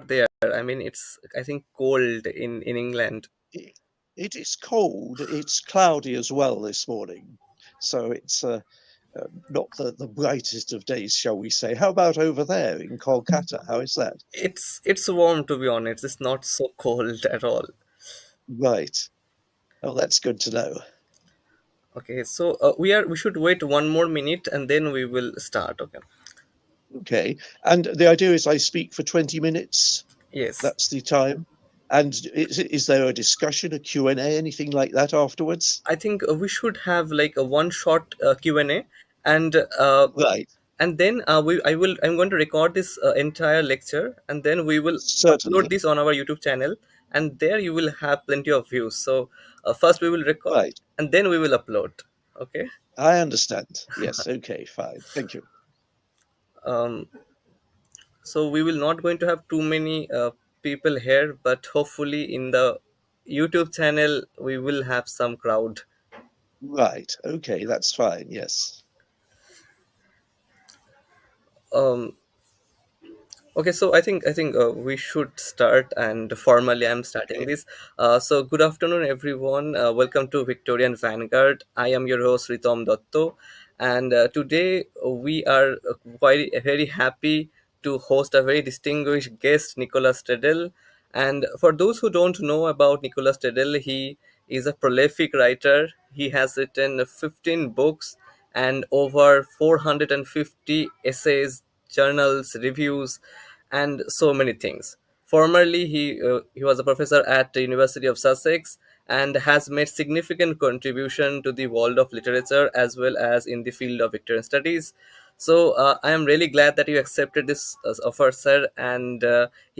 there? I mean, it's I think cold in England. It, it is cold. It's cloudy as well this morning, so it's not the brightest of days, shall we say. How about over there in Kolkata? How is that? It's warm, to be honest. It's not so cold at all. Right. Oh, that's good to know. Okay, so we should wait 1 more minute and then we will start. Okay. Okay. And the idea is I speak for 20 minutes. Yes, That's the time. And is there a discussion, a Q&A, anything like that afterwards? I think we should have like a one short Q&A, and uh, Right. and then I'm going to record this entire lecture, and then we will upload Certainly. this on our YouTube channel, and there you will have plenty of views. So first we will record, Right. and then we will upload. Okay. I understand. Yes. Okay. Fine. Thank you. um, so we will not going to have too many people here, but hopefully in the YouTube channel we will have some crowd. Right. Okay. That's fine. Yes. um, Okay, so I think we should start, and formally I'm starting Okay. this. So good afternoon, everyone. Welcome to Victorian Vanguard. I am your host Ritom Dotto, and today we are quite very happy to host a very distinguished guest, Nicolas Tredell. And for those who don't know about Nicolas Tredell, he is a prolific writer. He has written 15 books and over 450 essays, journals, reviews, and so many things. Formerly, he was a professor at the University of Sussex and has made significant contribution to the world of literature as well as in the field of Victorian studies. So I am really glad that you accepted this offer, sir. And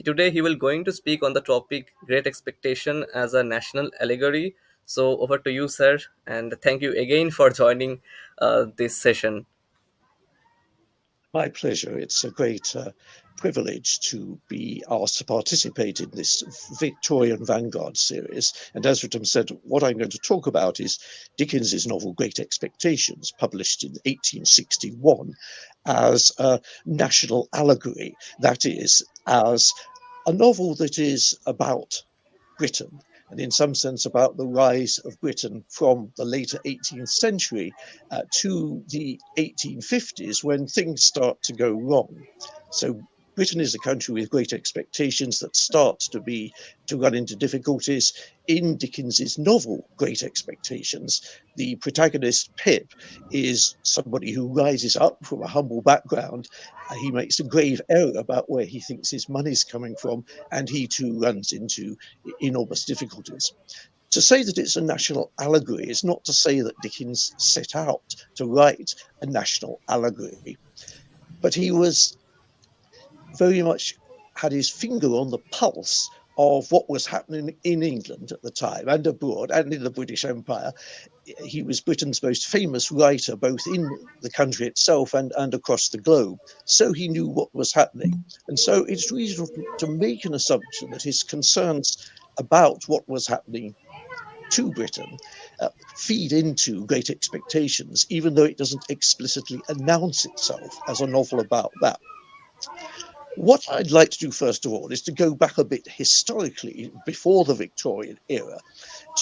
today he will going to speak on the topic "Great Expectation as a National Allegory." So over to you, sir, and thank you again for joining this session. My pleasure. It's a great privilege to be asked to participate in this Victorian Vanguard series. And as Ritam said, what I'm going to talk about is Dickens's novel Great Expectations, published in 1861 as a national allegory. That is, as a novel that is about Britain, and in some sense about the rise of Britain from the later 18th century to the 1850s when things start to go wrong. So Britain is a country with great expectations that start to run into difficulties. In Dickens's novel Great Expectations, the protagonist Pip is somebody who rises up from a humble background. He makes a grave error about where he thinks his money's coming from, and he too runs into enormous difficulties. To say that it's a national allegory is not to say that Dickens set out to write a national allegory, but he was very much had his finger on the pulse of what was happening in England at the time and abroad and in the British Empire. He was Britain's most famous writer, both in the country itself and across the globe. So he knew what was happening. And so it's reasonable to make an assumption that his concerns about what was happening to Britain feed into Great Expectations, even though it doesn't explicitly announce itself as a novel about that. What I'd like to do, first of all, is to go back a bit historically before the Victorian era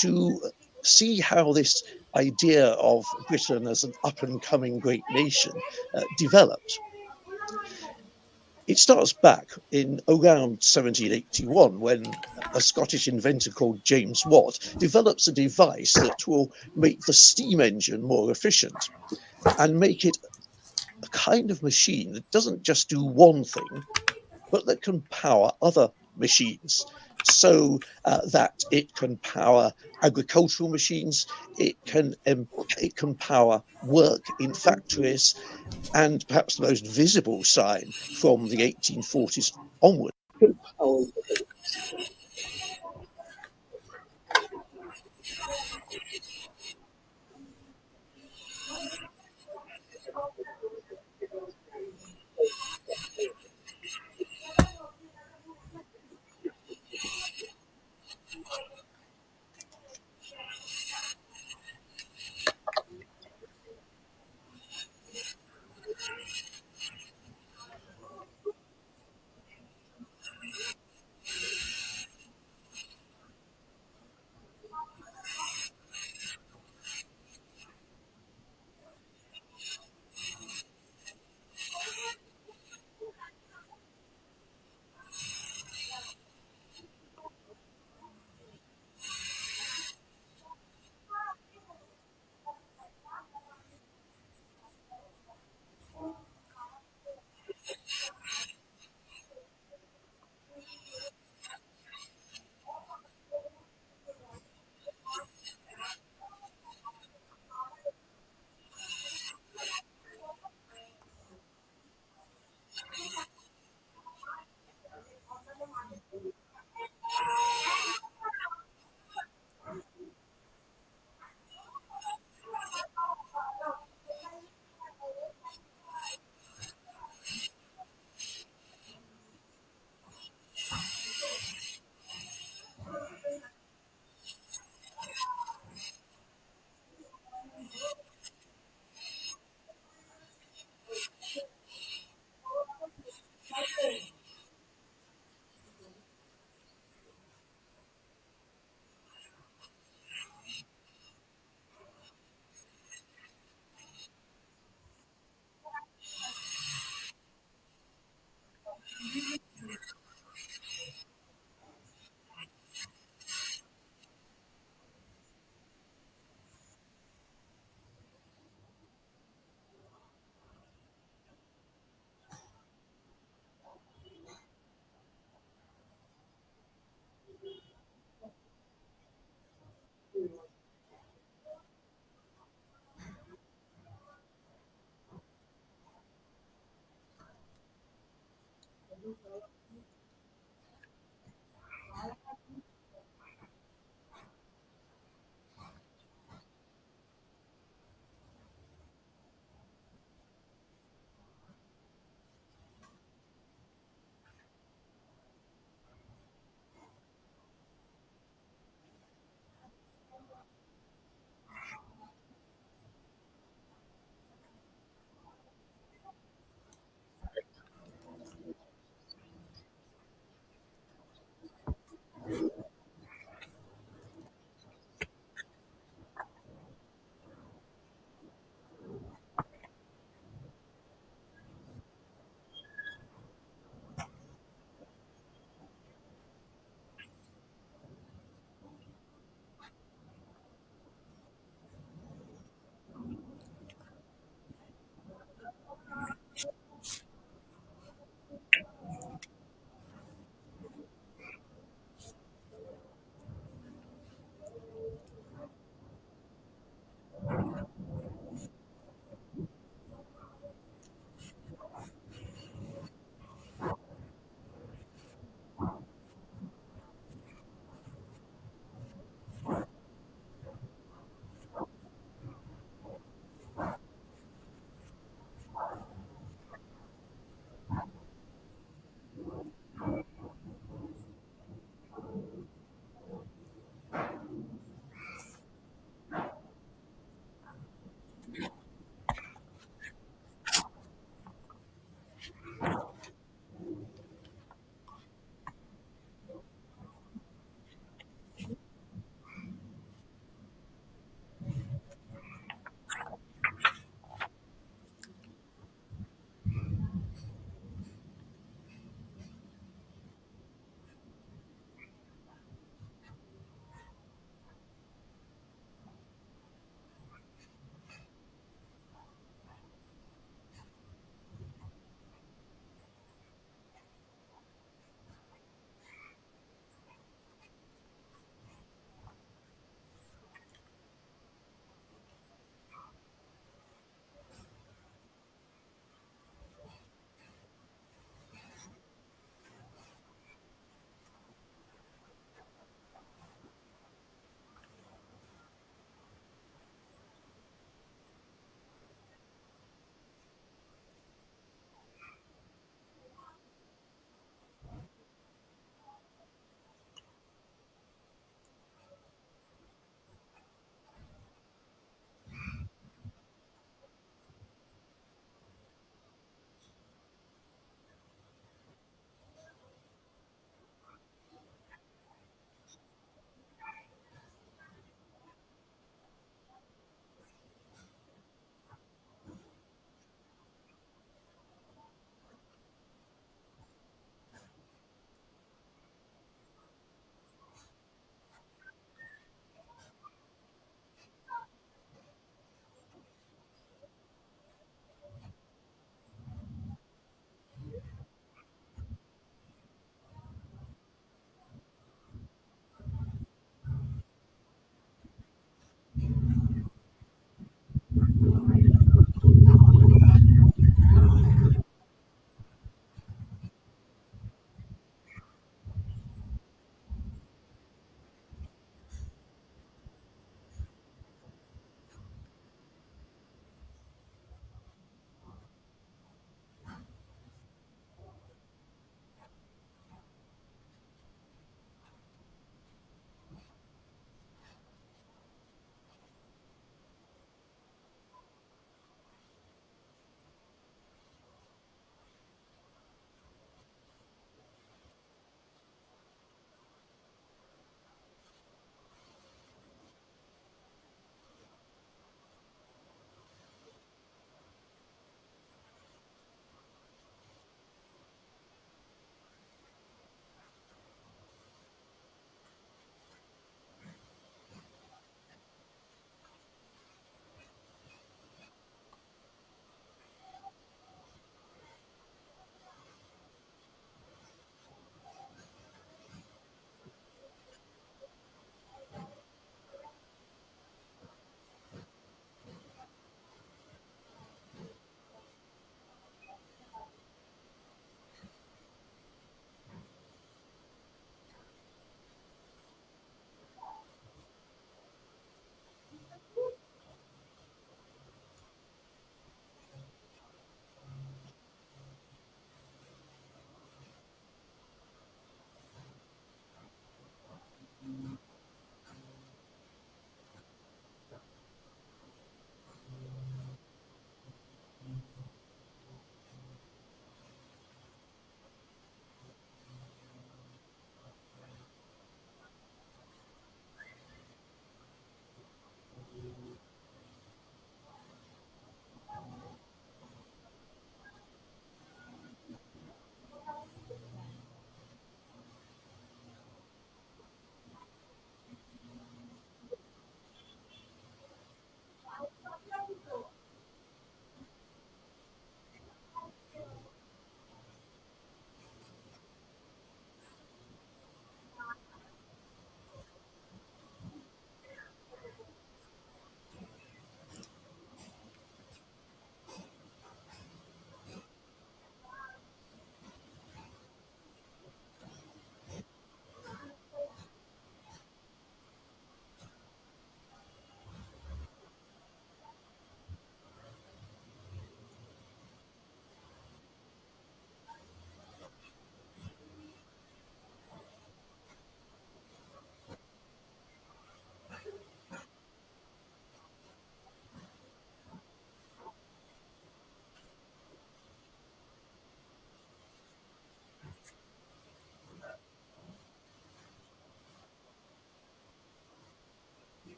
to see how this idea of Britain as an up and coming great nation developed. It starts back in around 1781 when a Scottish inventor called James Watt develops a device that will make the steam engine more efficient and make it a kind of machine that doesn't just do one thing, but that can power other machines, so that it can power agricultural machines, it can power work in factories, and perhaps the most visible sign from the 1840s onward.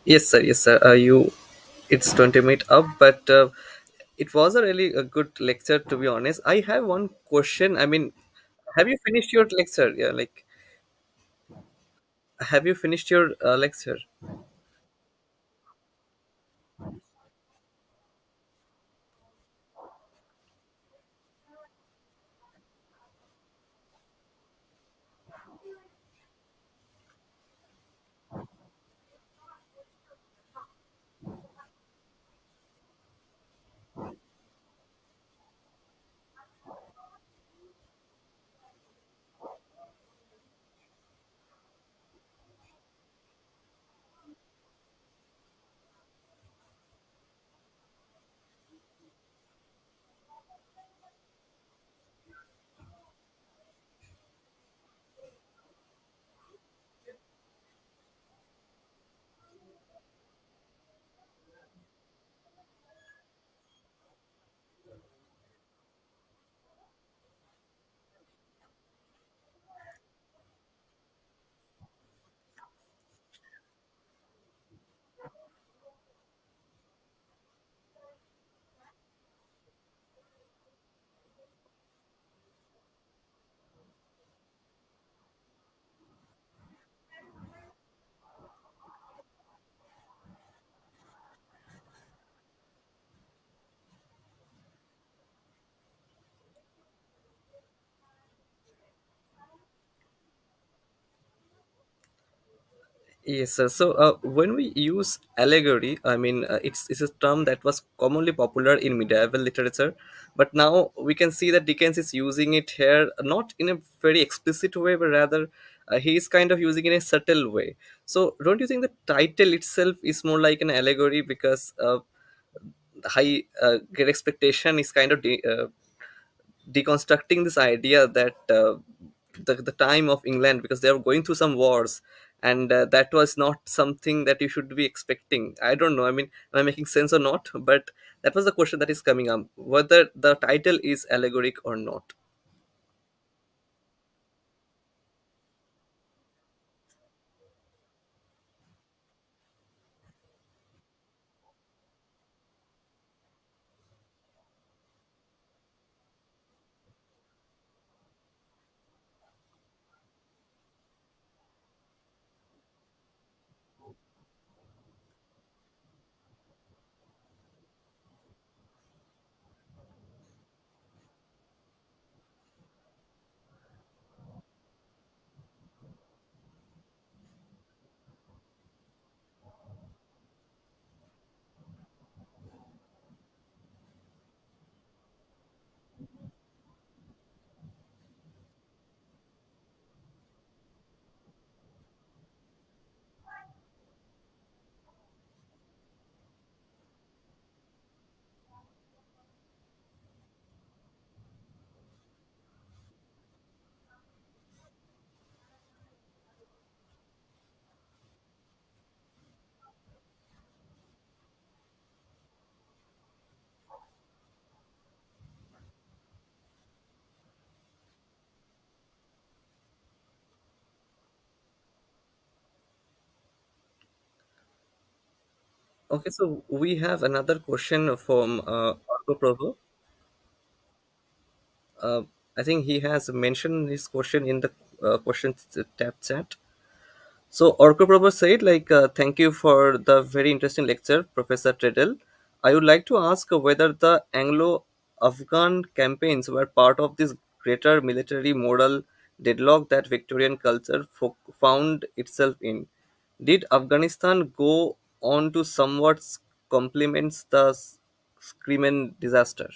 Yes, sir. Yes, sir. It's 20 minutes up, but it was a really a good lecture, to be honest. I have one question. I mean, have you finished your lecture? Yeah, like, have you finished your lecture? Yes, sir. So when we use allegory, I mean, it's a term that was commonly popular in medieval literature, but now we can see that Dickens is using it here not in a very explicit way, but rather he is kind of using it in a subtle way. So don't you think the title itself is more like an allegory because high great expectation is kind of deconstructing this idea that the time of England, because they are going through some wars, and that was not something that you should be expecting. I don't know. I mean, am I making sense or not? But that was the question that is coming up, whether the title is allegoric or not. Okay, so we have another question from Argo Provo. Uh, I think he has mentioned his question in the question tab chat. So Orko Prabhu said, thank you for the very interesting lecture, Professor Tredell. I would like to ask whether the Anglo-Afghan campaigns were part of this greater military moral deadlock that Victorian culture found itself in. Did Afghanistan go on to somewhat complements the Crimean disaster?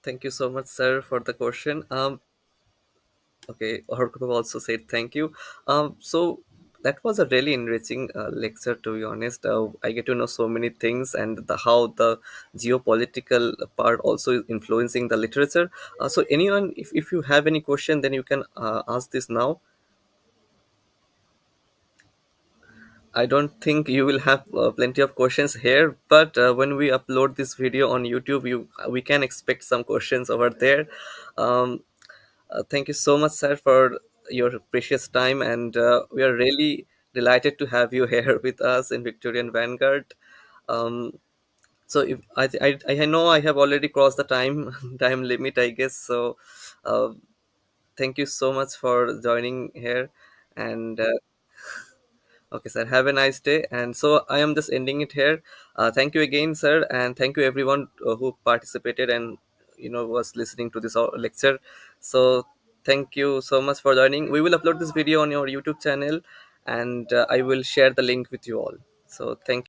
Thank you so much, sir, for the question. Okay, Orkut also said thank you. So that was a really enriching lecture. To be honest, I get to know so many things and how the geopolitical part also is influencing the literature. So anyone, if you have any question, then you can ask this now. I don't think you will have plenty of questions here, but when we upload this video on YouTube, you we can expect some questions over there. Um, thank you so much, sir, for your precious time, and we are really delighted to have you here with us in Victorian Vanguard. Um, so if I know I have already crossed the time time limit, I guess. So uh, thank you so much for joining here. And okay, sir. Have a nice day. And so I am just ending it here. Thank you again, sir, and thank you everyone who participated and was listening to this lecture. So thank you so much for joining. We will upload this video on your YouTube channel, and I will share the link with you all. So thank